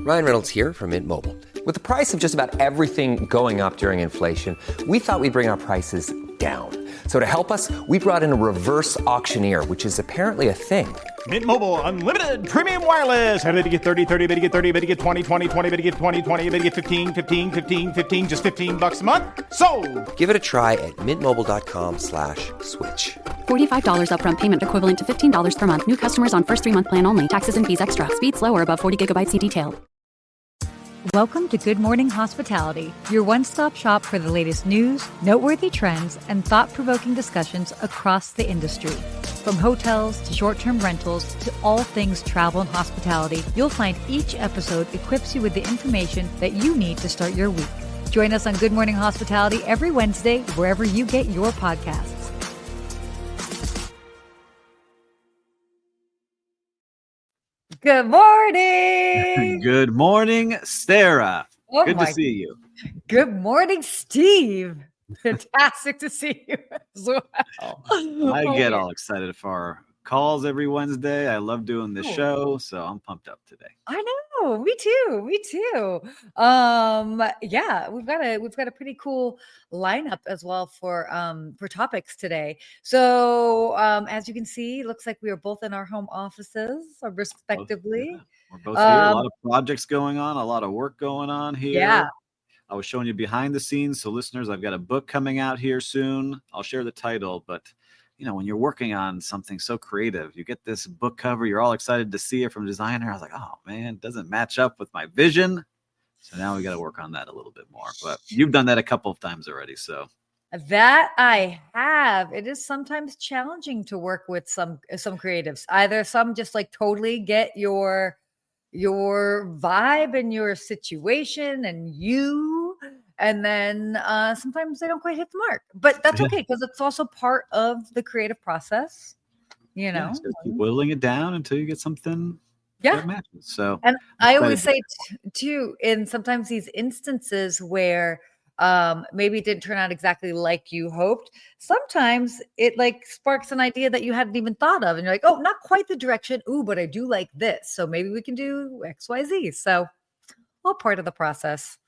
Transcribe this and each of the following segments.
Ryan Reynolds here from Mint Mobile. With the price of just about everything going up during inflation, we thought we'd bring our prices down. So to help us, we brought in a reverse auctioneer, which is apparently a thing. Mint Mobile Unlimited Premium Wireless. How to get 30, 30, bit to get 30, bit to get 20, 20, 20, bit to get 20, 20, bit to get 15, 15, 15, 15, just $15 a month? Sold! Give it a try at mintmobile.com/switch. $45 upfront payment equivalent to $15 per month. New customers on first 3-month plan only. Taxes and fees extra. Speed slower above 40 gigabytes. See detail. Welcome to Good Morning Hospitality, your one-stop shop for the latest news, noteworthy trends, and thought-provoking discussions across the industry. From hotels to short-term rentals to all things travel and hospitality, you'll find each episode equips you with the information that you need to start your week. Join us on Good Morning Hospitality every Wednesday, wherever you get your podcasts. Good morning. Good morning, Sarah. Good to see you. Good morning, Steve. Fantastic to see you as well. I get all excited for our calls every Wednesday. I love doing this show, so I'm pumped up today. I know, me too. Yeah, we've got a pretty cool lineup as well for topics today. So as you can see, looks like we are both in our home offices respectively. We're both here. A lot of projects going on, a lot of work going on here. Yeah. I was showing you behind the scenes. So listeners, I've got a book coming out here soon. I'll share the title, but when you're working on something so creative, you get this book cover, you're all excited to see it from a designer. I was like, oh man, it doesn't match up with my vision. So now we got to work on that a little bit more, but you've done that a couple of times already. So that I have. It is sometimes challenging to work with some creatives. Either some just like totally get your vibe and your situation and you, and then sometimes they don't quite hit the mark, but that's okay because it's also part of the creative process. So keep whittling it down until you get something that matches. So, and I always say too, in sometimes these instances where maybe it didn't turn out exactly like you hoped, sometimes it like sparks an idea that you hadn't even thought of, and you're like, oh, not quite the direction. Ooh, but I do like this, so maybe we can do XYZ. So all part of the process.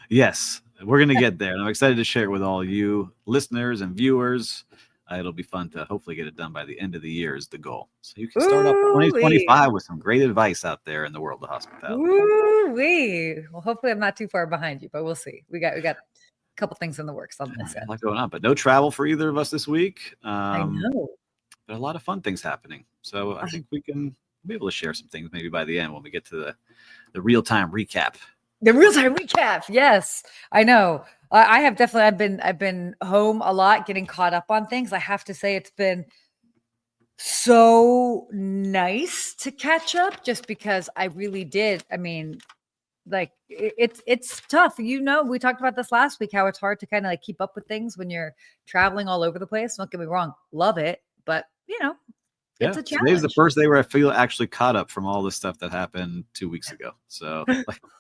Yes, we're going to get there. And I'm excited to share it with all you listeners and viewers. It'll be fun to hopefully get it done by the end of the year is the goal. So you can start off 2025 with some great advice out there in the world of hospitality. Well, hopefully I'm not too far behind you, but we'll see. We got a couple things in the works on this. A lot going on, but no travel for either of us this week. I know. But a lot of fun things happening. So I think we can be able to share some things maybe by the end when we get to the real-time recap. The real-time recap. Yes, I know. I have definitely. I've been home a lot, getting caught up on things. I have to say, it's been so nice to catch up, just because I really did. I mean, like it's tough. We talked about this last week, how it's hard to kind of like keep up with things when you're traveling all over the place. Don't get me wrong, love it, but it's a challenge. Today's the first day where I feel actually caught up from all the stuff that happened 2 weeks ago. So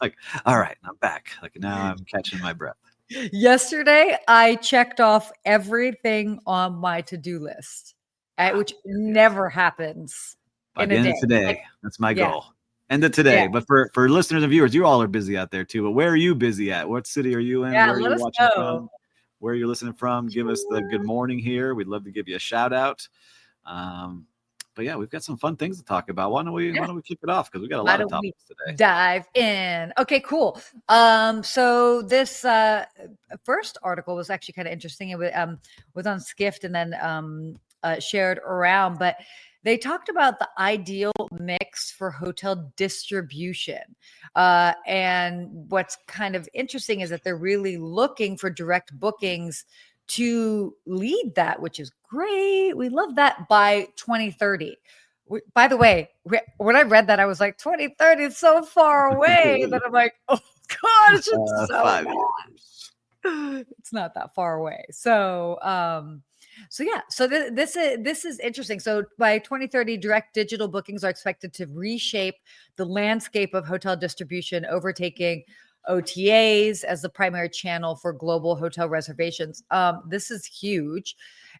like, all right, I'm back. Like now I'm catching my breath. Yesterday, I checked off everything on my to-do list, which never happens by the end of today. That's my goal. End of today. Yeah. But for listeners and viewers, you all are busy out there too. But where are you busy at? What city are you in? Yeah, where are you watching from? Where you're listening from? Give us the good morning here. We'd love to give you a shout out. But yeah, we've got some fun things to talk about. Why don't we kick it off? Because we got a lot of topics today. Dive in. Okay, cool. So this first article was actually kind of interesting. It was on Skift and then shared around, but they talked about the ideal mix for hotel distribution. And what's kind of interesting is that they're really looking for direct bookings to lead that, which is great. We love that by 2030. By the way, when I read that, I was like, 2030 is so far away that I'm like, oh God, it's just so 5 years. It's not that far away. So yeah, so this is interesting. So by 2030, direct digital bookings are expected to reshape the landscape of hotel distribution, overtaking OTAs as the primary channel for global hotel reservations. This is huge.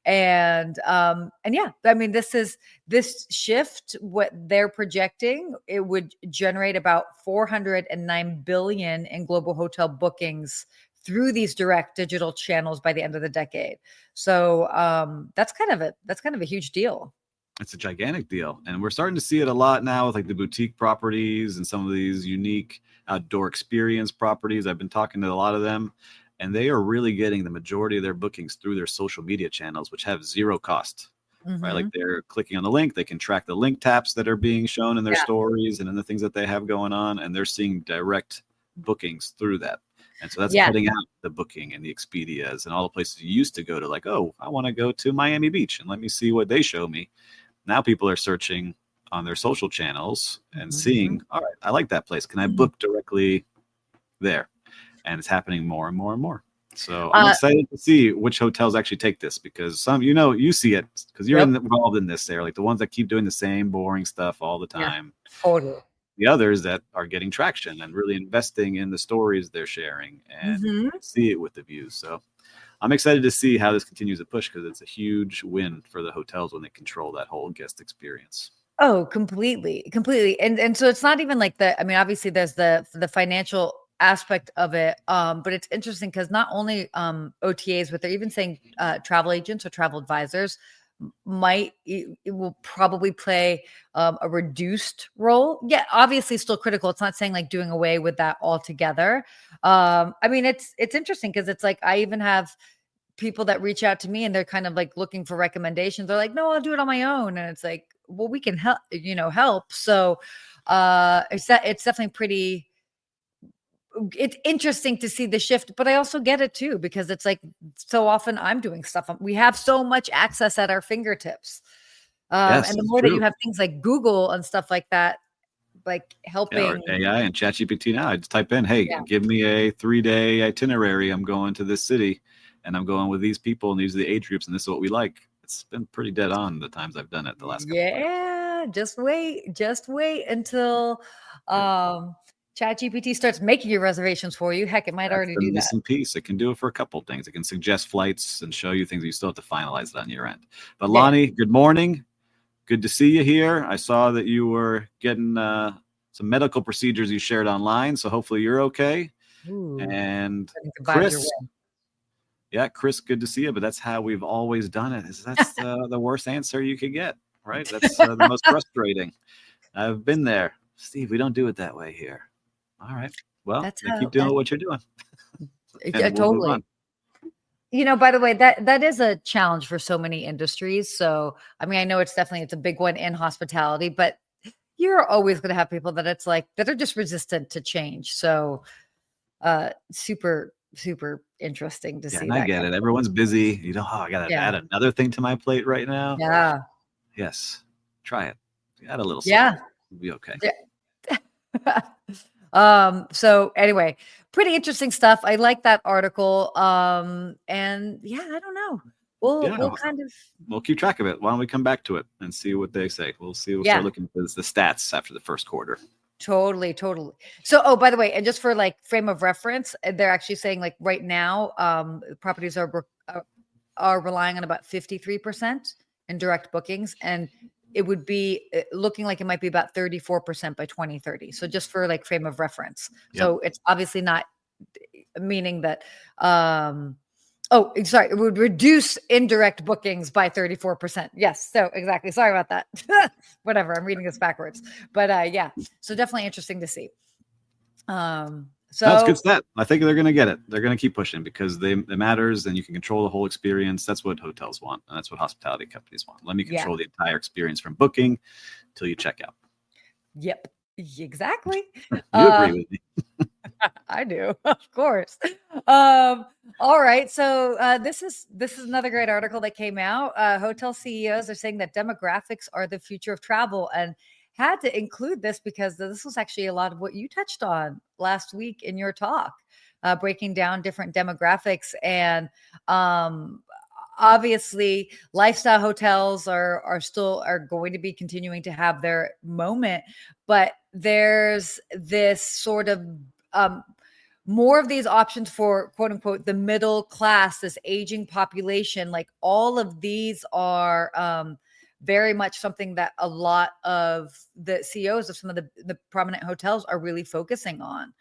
And yeah, I mean, this shift, what they're projecting, it would generate about 409 billion in global hotel bookings through these direct digital channels by the end of the decade. So that's kind of a huge deal. It's a gigantic deal. And we're starting to see it a lot now with like the boutique properties and some of these unique outdoor experience properties. I've been talking to a lot of them, and they are really getting the majority of their bookings through their social media channels, which have zero cost. Right? Like they're clicking on the link, they can track the link taps that are being shown in their stories and in the things that they have going on, and they're seeing direct bookings through that. And so that's cutting out the Booking and the Expedias and all the places you used to go to, like, oh, I want to go to Miami Beach and let me see what they show me. Now people are searching on their social channels and seeing, all right, I like that place. Can I book directly there? And it's happening more and more and more. So I'm excited to see which hotels actually take this, because some, you see it because you're involved in this there, like the ones that keep doing the same boring stuff all the time. Yeah, totally. The others that are getting traction and really investing in the stories they're sharing, and see it with the views. So I'm excited to see how this continues to push, because it's a huge win for the hotels when they control that whole guest experience. Oh, completely. And so it's not even like I mean, obviously there's the financial aspect of it. But it's interesting because not only OTAs, but they're even saying travel agents or travel advisors it will probably play a reduced role. Yeah, obviously still critical. It's not saying like doing away with that altogether. I mean, it's interesting because it's like I even have people that reach out to me and they're kind of like looking for recommendations. They're like, no, I'll do it on my own. And it's like, well, we can help. So it's definitely pretty, it's interesting to see the shift, but I also get it too, because it's like so often I'm doing stuff. We have so much access at our fingertips. Yes, and the more that you have things like Google and stuff like that, like helping or AI and ChatGPT now, I just type in, hey, give me a 3-day itinerary. I'm going to this city and I'm going with these people and these are the age groups and this is what we like. It's been pretty dead on the times I've done it the last couple of years. Just wait until ChatGPT starts making your reservations for you. Heck, it might already do that. Missing piece. It can do it for a couple of things. It can suggest flights and show you things. You still have to finalize it on your end. But Lonnie, good morning. Good to see you here. I saw that you were getting some medical procedures you shared online, so hopefully you're okay. Ooh, and Chris, Chris, good to see you. But that's how we've always done it. That's the worst answer you could get, right? That's the most frustrating. I've been there. Steve, we don't do it that way here. All right. Well, keep doing what you're doing. Yeah, totally. By the way, that is a challenge for so many industries. So, I mean, I know it's a big one in hospitality, but you're always going to have people that that are just resistant to change. So, super, super interesting to see. And I get it. Everyone's busy. I got to add another thing to my plate right now. Yeah. Yes. Try it. Add a little. Yeah. It'll be okay. Yeah. So anyway, pretty interesting stuff. I like that article. And I don't know. We'll keep track of it. Why don't we come back to it and see what they say? We'll see. We'll start looking for the stats after the first quarter. Totally. So, by the way, and just for like frame of reference, they're actually saying like right now, properties are relying on about 53% in direct bookings, and it would be looking like it might be about 34% by 2030. So just for like frame of reference. Yep. So it's obviously not meaning that, it would reduce indirect bookings by 34%. Yes. So exactly. Sorry about that. Whatever. I'm reading this backwards, but so definitely interesting to see. That's good stat. I think they're going to get it. They're going to keep pushing because it matters and you can control the whole experience. That's what hotels want. And that's what hospitality companies want. Let me control the entire experience from booking till you check out. Yep, exactly. You agree with me. I do, of course. All right. So this is another great article that came out. Hotel CEOs are saying that demographics are the future of travel, and had to include this because this was actually a lot of what you touched on last week in your talk, breaking down different demographics. And obviously lifestyle hotels are going to be continuing to have their moment, but there's this sort of more of these options for quote unquote the middle class, this aging population. Like all of these are very much something that a lot of the CEOs of some of the prominent hotels are really focusing on.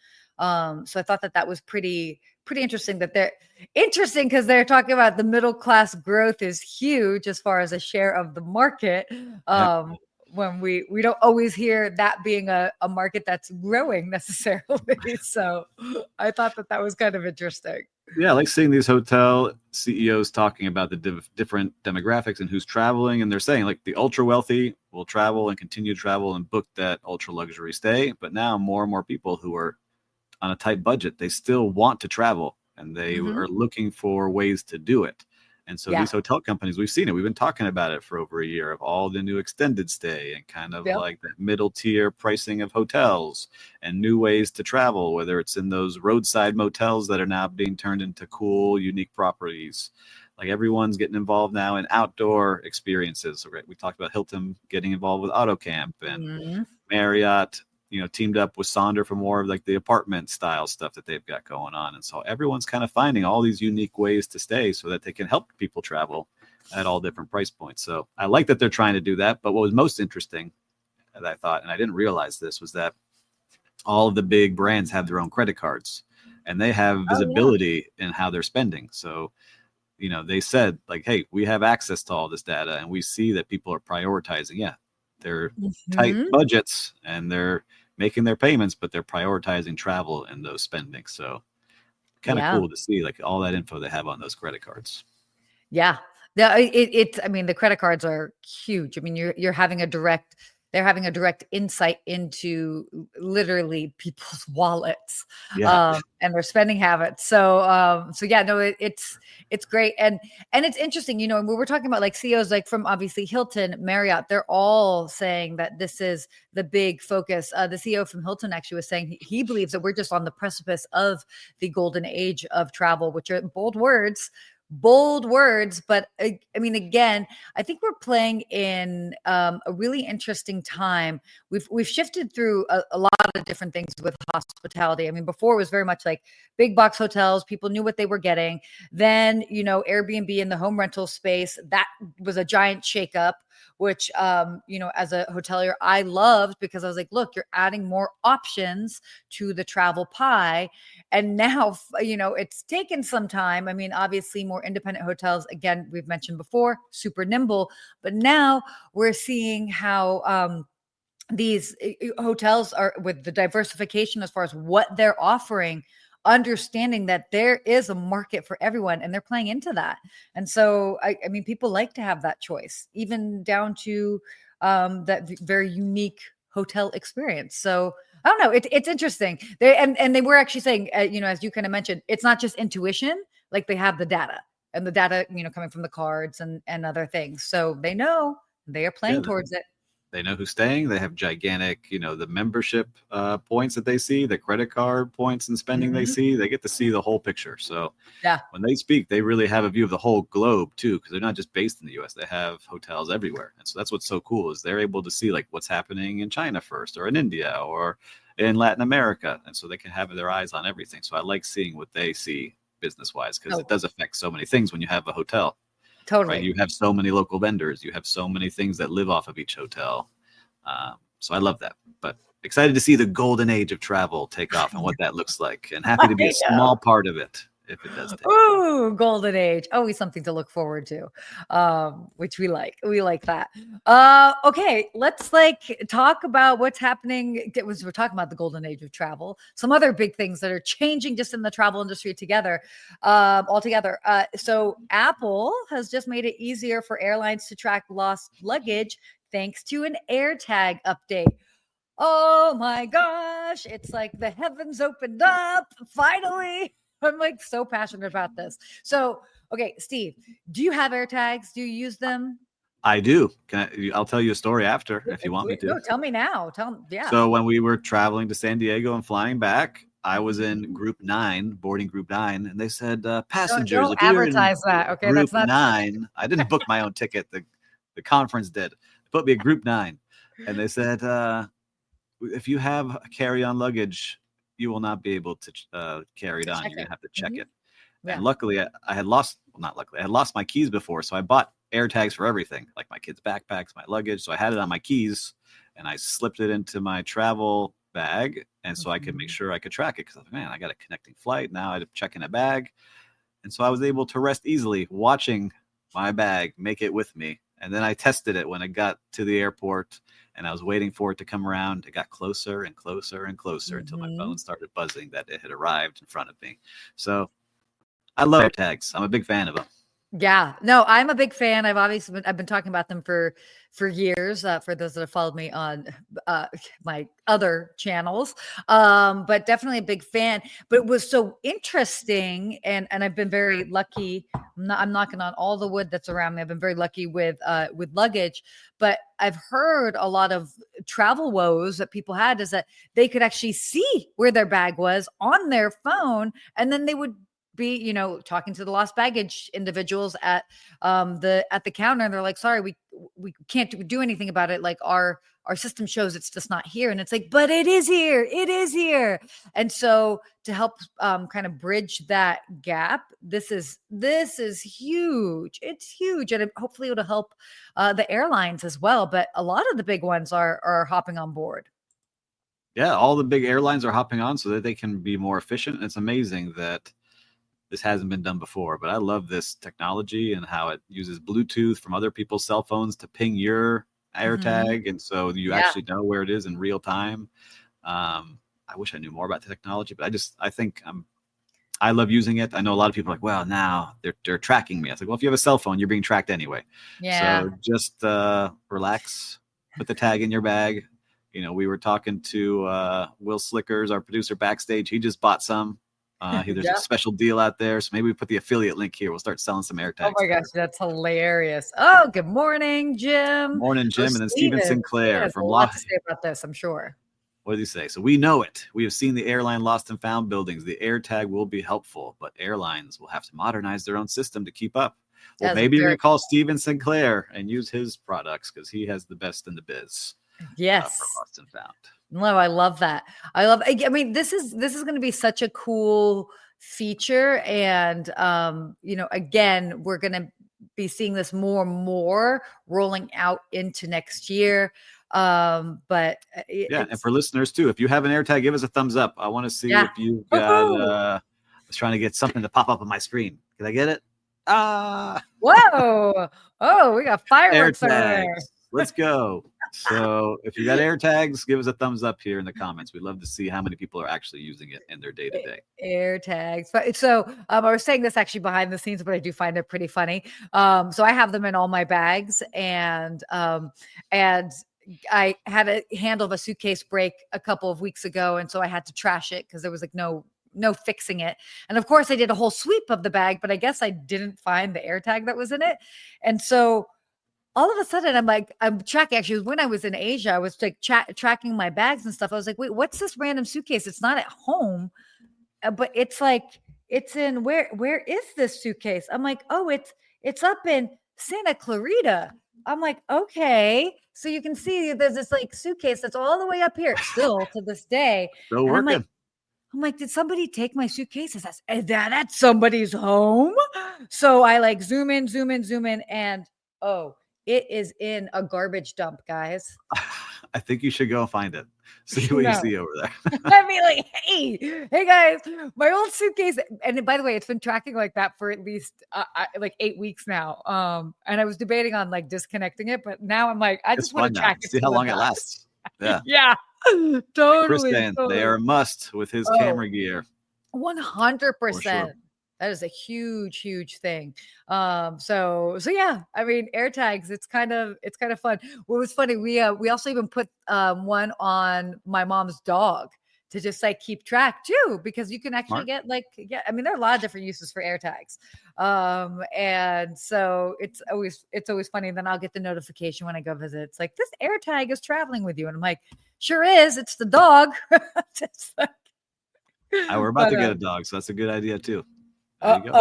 So I thought that was pretty interesting, that they're interesting because they're talking about the middle class growth is huge as far as a share of the market. Yep. When we don't always hear that being a market that's growing necessarily. So I thought that was kind of interesting. Yeah, I like seeing these hotel CEOs talking about the different demographics and who's traveling. And they're saying like the ultra wealthy will travel and continue to travel and book that ultra luxury stay. But now more and more people who are on a tight budget, they still want to travel and they are looking for ways to do it. And so these hotel companies, we've seen it. We've been talking about it for over a year of all the new extended stay and kind of like that middle tier pricing of hotels and new ways to travel, whether it's in those roadside motels that are now being turned into cool, unique properties. Like everyone's getting involved now in outdoor experiences. So, right, we talked about Hilton getting involved with AutoCamp and Marriott, teamed up with Sonder for more of like the apartment style stuff that they've got going on. And so everyone's kind of finding all these unique ways to stay so that they can help people travel at all different price points. So I like that they're trying to do that. But what was most interesting that I thought, and I didn't realize this, was that all of the big brands have their own credit cards and they have visibility in how they're spending. So, they said like, hey, we have access to all this data and we see that people are prioritizing. Yeah, they're tight budgets and they're making their payments, but they're prioritizing travel and those spending. So kind of cool to see like all that info they have on those credit cards. Yeah. It's, I mean, the credit cards are huge. I mean, they're having a direct insight into literally people's wallets, and their spending habits. So yeah, no, it's great. And it's interesting, and we were talking about like CEOs, like from obviously Hilton, Marriott, they're all saying that this is the big focus. The CEO from Hilton actually was saying he believes that we're just on the precipice of the golden age of travel, which are bold words, but I mean, again, I think we're playing in a really interesting time. We've shifted through a lot of different things with hospitality. I mean, before it was very much like big box hotels. People knew what they were getting. Then, Airbnb in the home rental space, that was a giant shakeup, which, as a hotelier, I loved because I was like, look, you're adding more options to the travel pie. And now, it's taken some time. I mean, obviously more independent hotels, again, we've mentioned before, super nimble, but now we're seeing how, these hotels are with the diversification as far as what they're offering, understanding that there is a market for everyone and they're playing into that. And so, I mean, people like to have that choice, even down to that very unique hotel experience. So I don't know. It's interesting. They were actually saying, as you kind of mentioned, it's not just intuition, like they have the data and the data, coming from the cards and other things. So they know they are playing towards it. They know who's staying. They have gigantic, the membership points that they see, the credit card points and spending they see. They get to see the whole picture. So when they speak, they really have a view of the whole globe too, because they're not just based in the U.S. They have hotels everywhere. And so that's what's so cool is they're able to see like what's happening in China first or in India or in Latin America. And so they can have their eyes on everything. So I like seeing what they see business-wise because it does affect so many things when you have a hotel. Totally. Right? You have so many local vendors. You have so many things that live off of each hotel. So I love that. But excited to see the golden age of travel take off and what that looks like. And happy to be a small part of it if it does take off. Ooh, golden age. Always something to look forward to, which we like. We like that. Okay, let's talk about what's happening. We're talking about the golden age of travel. Some other big things that are changing just in the travel industry altogether. So Apple has just made it easier for airlines to track lost luggage thanks to an AirTag update. Oh my gosh, it's like the heavens opened up finally. I'm like so passionate about this. So, okay, Steve, do you have AirTags? Do you use them? I do. I'll tell you a story after if you want me to. No, tell me now. So when we were traveling to San Diego and flying back, I was in boarding group 9, and they said, passengers, don't advertise that. Okay, group 9. I didn't book my own ticket. The conference did. They put me at group 9, and they said, if you have carry-on luggage, you will not be able to carry it on. You're gonna have to check it. Yeah. And luckily, I had lost. Well, not luckily, I had lost my keys before, so I bought AirTags for everything, like my kids' backpacks, my luggage. So I had it on my keys, and I slipped it into my travel bag, and so I could make sure I could track it. Because man, I got a connecting flight now. I had to check in a bag, and so I was able to rest easily watching my bag make it with me. And then I tested it when I got to the airport, and I was waiting for it to come around. It got closer and closer and closer until my phone started buzzing that it had arrived in front of me. So I love AirTags. I'm a big fan of them. Yeah, no, I'm a big fan. I've been talking about them for years. For those that have followed me on my other channels, but definitely a big fan. But it was so interesting, and I've been very lucky. I'm knocking on all the wood that's around me. I've been very lucky with luggage, but I've heard a lot of travel woes that people had is that they could actually see where their bag was on their phone, and then they would be, talking to the lost baggage individuals at the counter, and they're like, sorry, we can't do anything about it. Like our system shows it's just not here. And it's like, but it is here. And so to help kind of bridge that gap, this is huge. It's huge. And hopefully it'll help the airlines as well. But a lot of the big ones are hopping on board. Yeah, all the big airlines are hopping on so that they can be more efficient. It's amazing that this hasn't been done before, but I love this technology and how it uses Bluetooth from other people's cell phones to ping your AirTag. And so you actually know where it is in real time. I wish I knew more about the technology, but I love using it. I know a lot of people are like, well, now they're tracking me. I was like, well, if you have a cell phone, you're being tracked anyway. Yeah. So just relax, put the tag in your bag. We were talking to Will Slickers, our producer backstage. He just bought some. There's a special deal out there, so maybe we put the affiliate link here. We'll start selling some AirTags. Oh my gosh, that's hilarious! Oh, good morning, Jim. Morning, Jim, and then Steven Sinclair from a lot to say about this, I'm sure. What did he say? So we know it. We have seen the airline lost and found buildings. The AirTag will be helpful, but airlines will have to modernize their own system to keep up. Well, maybe you're going to call Steven Sinclair and use his products because he has the best in the biz. Yes, for lost and found. No, I love that. I mean, this is going to be such a cool feature. And, again, we're going to be seeing this more and more rolling out into next year. And for listeners too, if you have an AirTag, give us a thumbs up. I want to see if you've got, I was trying to get something to pop up on my screen. Can I get it? Whoa. Oh, we got fireworks over there. Let's go. So if you got AirTags, give us a thumbs up here in the comments. We'd love to see how many people are actually using it in their day-to-day. AirTags. So I was saying this actually behind the scenes, but I do find it pretty funny. So I have them in all my bags, and I had a handle of a suitcase break a couple of weeks ago, and so I had to trash it because there was like no fixing it. And of course I did a whole sweep of the bag, but I guess I didn't find the AirTag that was in it. And so all of a sudden I'm tracking. Actually, when I was in Asia, I was like tracking my bags and stuff. I was like, wait, what's this random suitcase? It's not at home, but it's like, it's in where is this suitcase? I'm like, oh, it's up in Santa Clarita. I'm like, okay. So you can see there's this like suitcase that's all the way up here still to this day. Still working. I'm like, did somebody take my suitcase? Is that at somebody's home? So I like zoom in, and it is in a garbage dump, guys. I think you should go find it. See what you see over there. I'd be like, hey guys, my old suitcase. And by the way, it's been tracking like that for at least like 8 weeks now. And I was debating on like disconnecting it, but now I'm like, I just want to track it. See how long it lasts. Yeah. Yeah. Totally. Kristen, they are a must with his camera gear. 100%. Sure. That is a huge, huge thing. So yeah, I mean, AirTags, it's kind of fun. What was funny, we also even put one on my mom's dog to just like keep track too, because you can actually get I mean, there are a lot of different uses for AirTags. And so it's always funny. And then I'll get the notification when I go visit. It's like, this AirTag is traveling with you. And I'm like, sure is. It's the dog. We're about to get a dog, so that's a good idea too. There you go.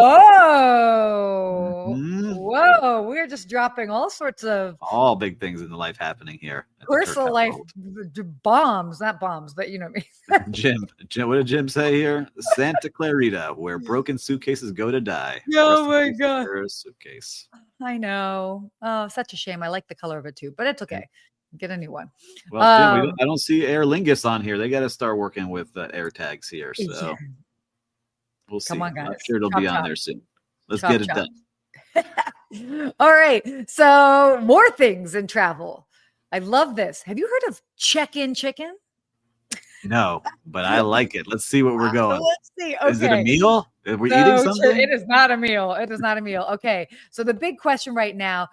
Mhm. Whoa. We're just dropping all sorts of All big things in the life happening here at the personal Turcotte life world. bombs, not bombs, but you know what I mean. Jim, what did Jim say here? Santa Clarita, where broken suitcases go to die. Oh Rest in my peace, God. Sarah's suitcase. I know. Oh, such a shame. I like the color of it too, but it's okay. Get a new one. Well, Jim, Um, I don't see Aer Lingus on here. They got to start working with AirTags here. So we'll see. Come on, I'm guys. sure it'll Chop, be on chop. there soon. Let's Chop, get it chop. done. All right. So more things in travel. I love this. Have you heard of check-in chicken? No, but I like it. Let's see what we're going. Let's see. Is it a Okay. meal? Are we So eating something? it is not a meal. It is not a meal. Okay. So the big question right now,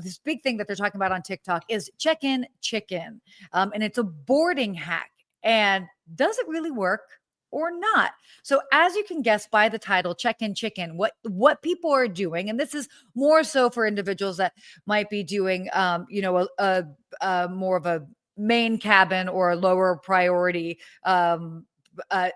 this big thing that they're talking about on TikTok is check-in chicken. And it's a boarding hack. And does it really work or not? So as you can guess by the title, check-in chicken, what people are doing, and this is more so for individuals that might be doing, a more of a main cabin or a lower priority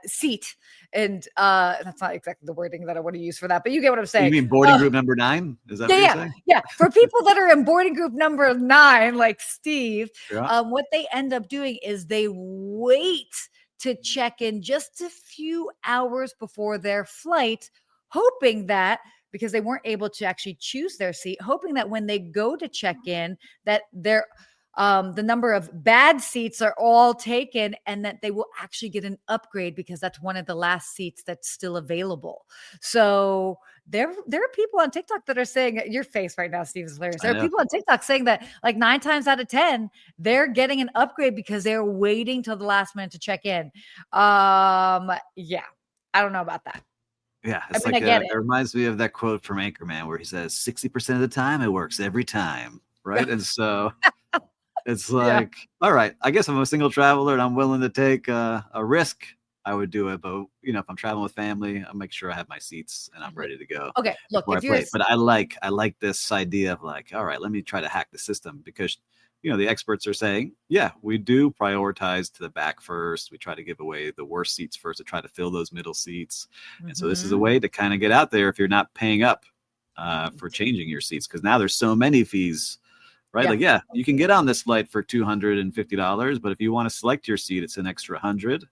seat. And that's not exactly the wording that I want to use for that, but you get what I'm saying. You mean boarding group number 9? Is that what you're saying? Yeah. For people that are in boarding group number 9, like Steve, Yeah. what they end up doing is they wait to check in just a few hours before their flight, hoping that because they weren't able to actually choose their seat, hoping that when they go to check in, that the number of bad seats are all taken and that they will actually get an upgrade because that's one of the last seats that's still available. So there are people on TikTok that are saying, your face right now, Steve, is hilarious. There are people on TikTok saying that like 9 times out of 10, they're getting an upgrade because they're waiting till the last minute to check in. Yeah, I don't know about that. Yeah, it's I get it. It reminds me of that quote from Anchorman where he says 60% of the time it works every time, right? And so it's like, all right, I guess I'm a single traveler and I'm willing to take a risk. I would do it, but if I'm traveling with family, I'll make sure I have my seats and I'm ready to go. Okay, look, if you're, but I like this idea of like, all right, let me try to hack the system because the experts are saying, yeah, we do prioritize to the back first. We try to give away the worst seats first to try to fill those middle seats. And so this is a way to kind of get out there if you're not paying up for changing your seats because now there's so many fees. Right? Yeah. Like, yeah, you can get on this flight for $250, but if you want to select your seat, it's an extra $100.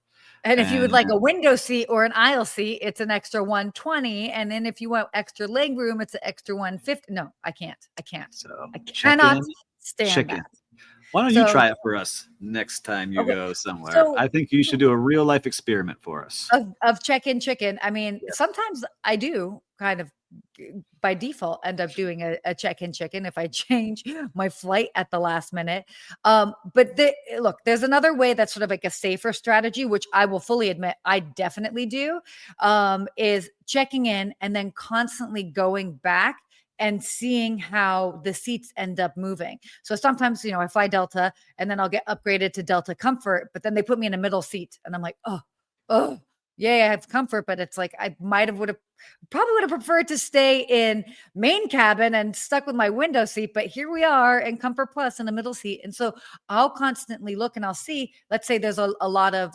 And if you would like a window seat or an aisle seat, it's an extra $120. And then if you want extra leg room, it's an extra $150. No, I can't. So I cannot stand that. Why don't you try it for us next time you go somewhere? So, I think you should do a real life experiment for us. Of check-in chicken. I mean, sometimes I do kind of by default end up doing a check-in chicken if I change my flight at the last minute. But look, there's another way that's sort of like a safer strategy, which I will fully admit I definitely do, is checking in and then constantly going back and seeing how the seats end up moving. So sometimes, I fly Delta and then I'll get upgraded to Delta Comfort, but then they put me in a middle seat and I'm like, oh, yeah, I have comfort, but it's like I probably would have preferred to stay in main cabin and stuck with my window seat, but here we are in Comfort Plus in the middle seat. And so I'll constantly look and I'll see, let's say there's a lot of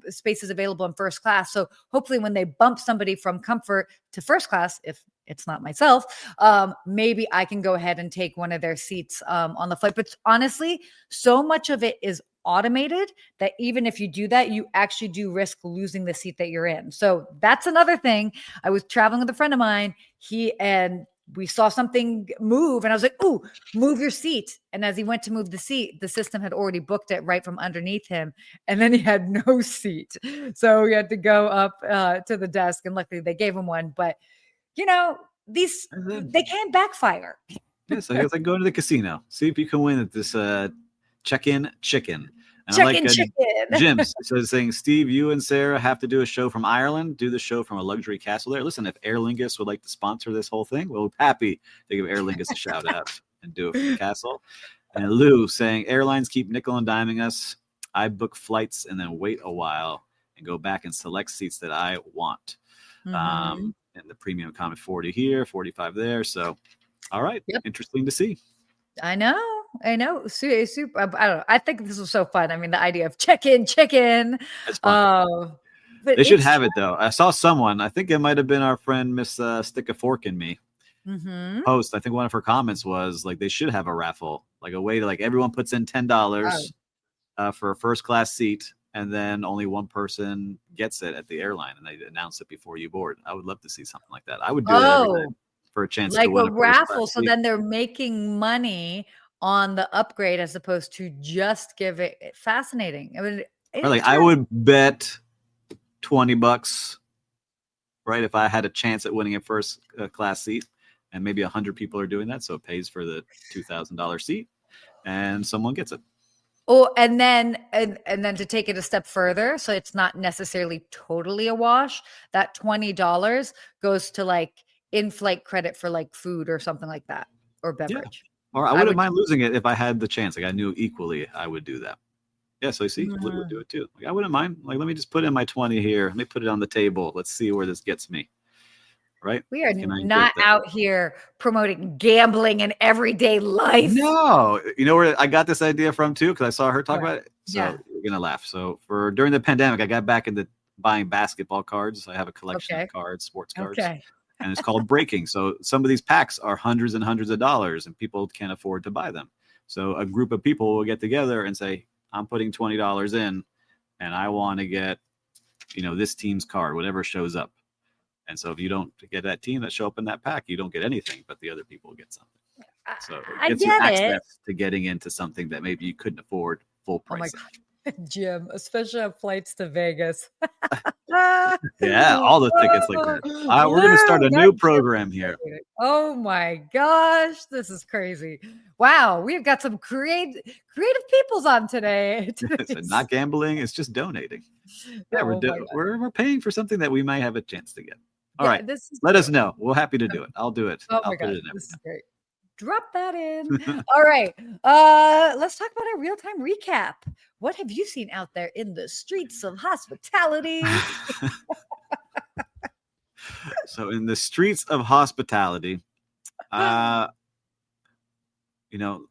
spaces available in first class. So hopefully when they bump somebody from comfort to first class, if it's not myself, maybe I can go ahead and take one of their seats on the flight. But honestly, so much of it is automated that even if you do that, you actually do risk losing the seat that you're in. So that's another thing. I was traveling with a friend of mine. We saw something move and I was like, "Ooh, move your seat." And as he went to move the seat, the system had already booked it right from underneath him. And then he had no seat. So he had to go up to the desk and luckily they gave him one. But they can backfire. Yeah, so it's like going to the casino. See if you can win at this check-in chicken. And Check-in chicken. Jim saying, Steve, you and Sarah have to do a show from Ireland. Do the show from a luxury castle there. Listen, if Aer Lingus would like to sponsor this whole thing, we're happy to give Aer Lingus a shout out and do it from the castle. And Lou saying, airlines keep nickel and diming us. I book flights and then wait a while and go back and select seats that I want. And the premium economy 40 here, 45 there. So, all right. Yep. Interesting to see. I know. Super. I don't know. I think this was so fun. I mean, the idea of check-in chicken. It's fun. But They should it's have it though. I saw someone, I think it might have been our friend Miss Stick a Fork in Me mm-hmm. post. I think one of her comments was like they should have a raffle, like a way to like everyone puts in $10 for a first class seat, and then only one person gets it at the airline, and they announce it before you board. I would love to see something like that. I would do that every day for a chance like to win a a first class raffle. So seat. then they're making money on the upgrade as opposed to just give it. Fascinating. I mean, Or like I would bet $20, right, if I had a chance at winning a first class seat, and maybe 100 people are doing that, so it pays for the $2,000 seat, and someone gets it. Oh, and then to take it a step further, so it's not necessarily totally a wash. That $20 goes to like in-flight credit for like food or something like that, or beverage. Or I wouldn't mind losing it if I had the chance. Like I knew equally I would do that. Yeah, so you see, Liv would do it too. Like, I wouldn't mind. Like, let me just put in my 20 here. Let me put it on the table. Let's see where this gets me. Right? We are not out here promoting gambling in everyday life. No, you know where I got this idea from too, because I saw her talk about it. So Yeah. you're gonna laugh. So during the pandemic, I got back into buying basketball cards. I have a collection of cards, sports cards, and it's called breaking. So some of these packs are hundreds and hundreds of dollars, and people can't afford to buy them. So a group of people will get together and say, "I'm putting $20 in, and I want to get, this team's card, whatever shows up." And so if you don't get that team that show up in that pack, you don't get anything, but the other people get something. So it gets you access to getting into something that maybe you couldn't afford full price. Oh my God. Jim, especially on flights to Vegas. Yeah, all the tickets like that. We're going to start a new program here. Oh my gosh, this is crazy. Wow, we've got some creative peoples on today. It's not gambling, it's just donating. Yeah, we're paying for something that we might have a chance to get. All right. Let us know. We're happy to do it. I'll do it. Oh I'll my God. This is great. Drop that in. All right. Let's talk about our real-time recap. What have you seen out there in the streets of hospitality? So in the streets of hospitality, I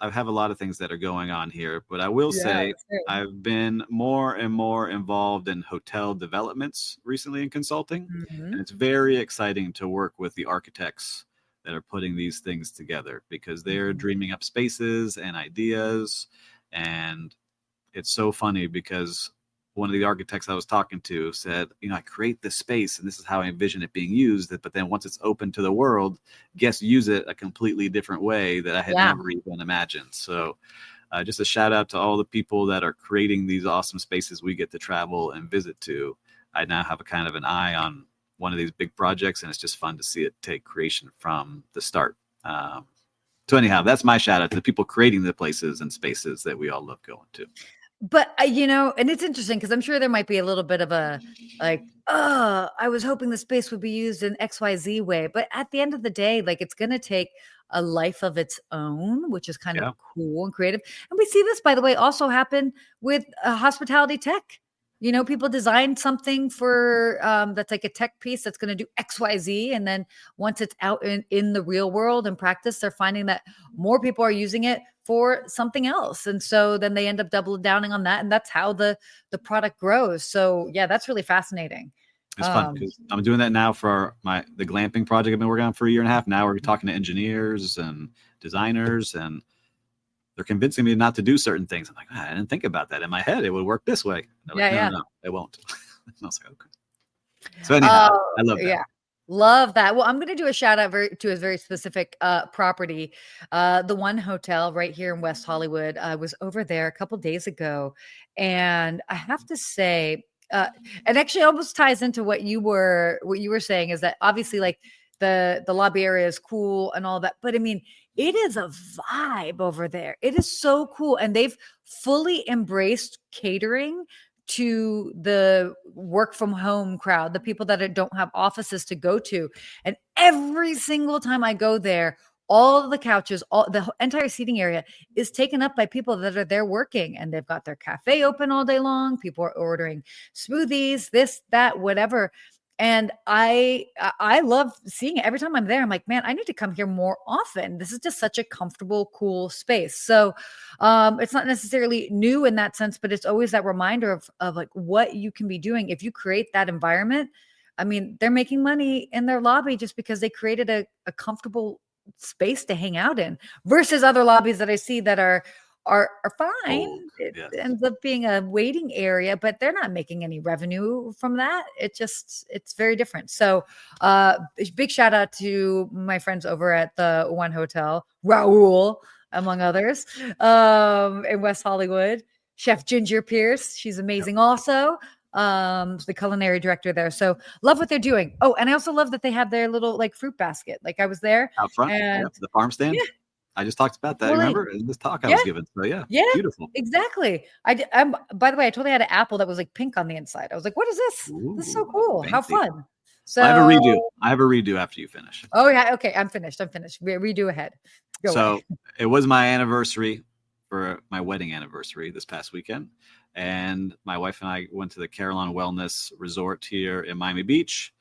have a lot of things that are going on here, but I will say I've been more and more involved in hotel developments recently in consulting. Mm-hmm. And it's very exciting to work with the architects that are putting these things together, because they're dreaming up spaces and ideas. And it's so funny because one of the architects I was talking to said, I create this space and this is how I envision it being used. But then once it's open to the world, guests use it a completely different way that I had never even imagined. So just a shout out to all the people that are creating these awesome spaces we get to travel and visit to. I now have a kind of an eye on one of these big projects, and it's just fun to see it take creation from the start. So anyhow, that's my shout out to the people creating the places and spaces that we all love going to. But, and it's interesting because I'm sure there might be a little bit of a like, I was hoping the space would be used in XYZ way. But at the end of the day, like it's going to take a life of its own, which is kind of cool and creative. And we see this, by the way, also happen with hospitality tech. People design something for that's like a tech piece that's going to do XYZ. And then once it's out in the real world and practice, they're finding that more people are using it for something else. And so then they end up double downing on that. And that's how the product grows. So yeah, that's really fascinating. It's fun because I'm doing that now for the glamping project I've been working on for a year and a half. Now we're talking to engineers and designers, and they're convincing me not to do certain things. I'm like, I didn't think about that. In my head, it would work this way. No, it won't. I was like, okay. So anyhow, I love that. Yeah. Love that. Well, I'm going to do a shout out to a very specific property. The One Hotel right here in West Hollywood. I was over there a couple days ago, and I have to say, and actually almost ties into what you were saying, is that obviously like the lobby area is cool and all that, but I mean, it is a vibe over there. It is so cool. And they've fully embraced catering to the work from home crowd, the people that don't have offices to go to. And every single time I go there, all of the couches, the entire seating area is taken up by people that are there working, and they've got their cafe open all day long. People are ordering smoothies, this, that, whatever. And I love seeing it. Every time I'm there, I'm like, man, I need to come here more often. This is just such a comfortable, cool space. So it's not necessarily new in that sense, but it's always that reminder of like what you can be doing if you create that environment. I mean, they're making money in their lobby just because they created a comfortable space to hang out in versus other lobbies that I see that are fine. Oh, It yes. ends up being a waiting area, but they're not making any revenue from that. It's very different. So big shout out to my friends over at the One Hotel, Raul, among others, in West Hollywood. Chef Ginger Pierce, she's amazing also. The culinary director there. So love what they're doing. Oh, and I also love that they have their little like fruit basket. Like I was there Out front, and the farm stand. yeah, I just talked about that. really, Remember in this talk I yeah, was given? So yeah, yeah, beautiful. exactly. By the way, I totally had an apple that was like pink on the inside. I was like, what is this? This is so Ooh, cool. How fancy. fun. So I have a redo. I have a redo after you finish. oh yeah, okay. I'm finished. Redo ahead. Go So away. it was my anniversary for my wedding anniversary this past weekend. And my wife and I went to the Carolina Wellness Resort here in Miami Beach.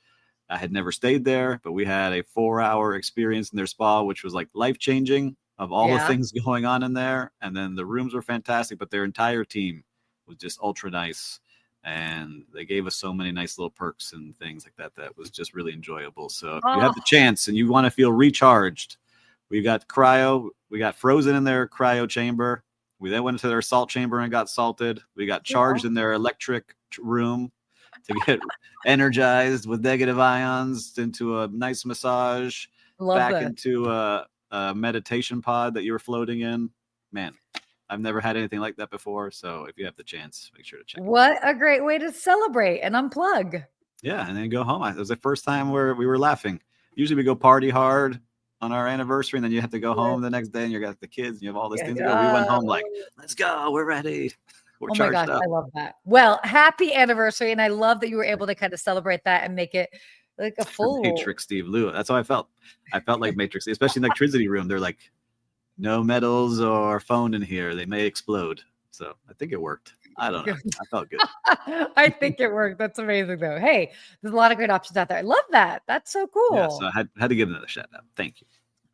I had never stayed there, but we had a 4-hour experience in their spa, which was like life-changing of all the Yeah. things going on in there. And then the rooms were fantastic, but their entire team was just ultra nice. And they gave us so many nice little perks and things like that. That was just really enjoyable. So if you have the chance and you want to feel recharged, we got cryo, we got frozen in their cryo chamber. We then went into their salt chamber and got salted. We got charged in their electric room to get energized with negative ions into a nice massage, Love back that. into a meditation pod that you were floating in. Man, I've never had anything like that before. So if you have the chance, make sure to check it out. What a great way to celebrate and unplug. Yeah, and then go home. It was the first time where we were laughing. Usually we go party hard on our anniversary, and then you have to go home the next day, and you got the kids, and you have all this thing to do. We went home like, let's go, we're ready, we're Oh my charged gosh, up. I love that. Well, happy anniversary. And I love that you were able to kind of celebrate that and make it like a full Matrix Steve Lou. That's how I felt. I felt like Matrix, especially in the electricity room. They're like, no metals or phone in here. They may explode. So I think it worked. I don't know. I felt good. I think it worked. That's amazing though. Hey, there's a lot of great options out there. I love that. That's so cool. Yeah, so I had to give another shout out. Thank you.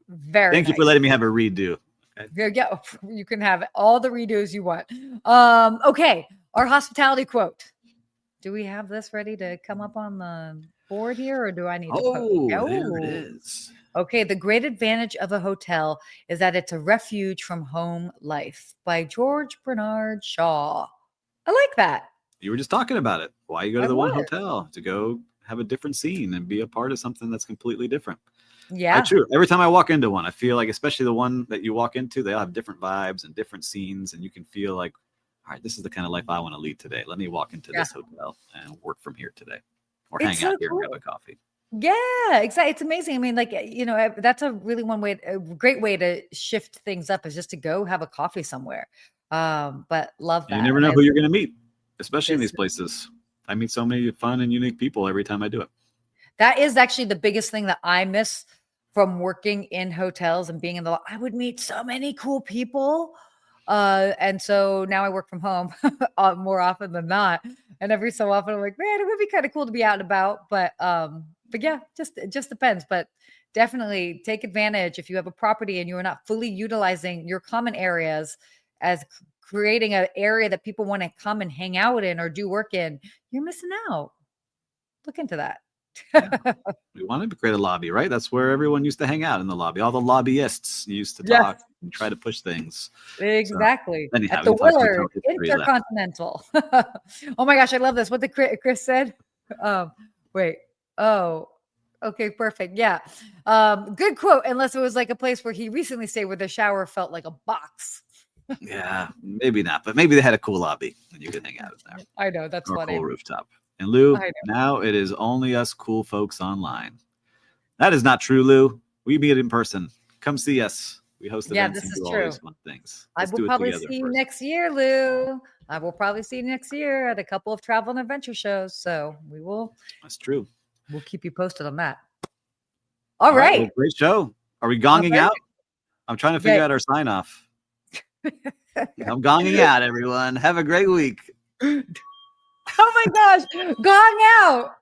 Very Thank you for nice. letting me have a redo. Okay. Yeah, you can have all the redos you want. Okay, our hospitality quote. Do we have this ready to come up on the board here, or do I need to Oh, there it Oh. is. Okay, the great advantage of a hotel is that it's a refuge from home life by George Bernard Shaw. I like that. You were just talking about it. Why you go to I the one was. hotel to go have a different scene and be a part of something that's completely different. Yeah. True. Every time I walk into one, I feel like, especially the one that you walk into, they all have different vibes and different scenes, and you can feel like, all right, this is the kind of life I want to lead today. Let me walk into this hotel and work from here today, or It's hang out so here cool. and grab a coffee. Yeah, exactly. It's amazing. I mean, like, that's a really a great way to shift things up is just to go have a coffee somewhere. But love that. You never And know I- who you're going to meet, especially in This- these places. I meet so many fun and unique people every time I do it. That is actually the biggest thing that I miss from working in hotels and being I would meet so many cool people. And so now I work from home more often than not. And every so often I'm like, man, it would be kind of cool to be out and about. But yeah, it just depends. But definitely take advantage if you have a property and you are not fully utilizing your common areas as creating an area that people want to come and hang out in or do work in, you're missing out. Look into that. We wanted to create a lobby, right? That's where everyone used to hang out, in the lobby. All the lobbyists used to Yes. talk and try to push things. Exactly. anyhow, At the we can talk Willard hotel history of that. Intercontinental. Oh my gosh, I love this. What did Chris said? Wait. Oh, okay, perfect. Yeah. Good quote, unless it was like a place where he recently stayed where the shower felt like a box. Yeah, maybe not, but maybe they had a cool lobby and you could hang out in there. I know, that's Or a funny. cool rooftop. And Lou, I now it is only us cool folks online. That is not true, Lou. We meet in person. Come see us. We host Yeah, events this and is do all true. these fun things. I Let's do will it probably together see you first. next year, Lou. I will probably see you next year at a couple of travel and adventure shows. So we'll That's true. keep you posted on that. All right. Well, great show. Are we gonging right. out? I'm trying to figure Yeah. out our sign off. I'm gonging out, everyone. Have a great week. Oh my gosh, gone out.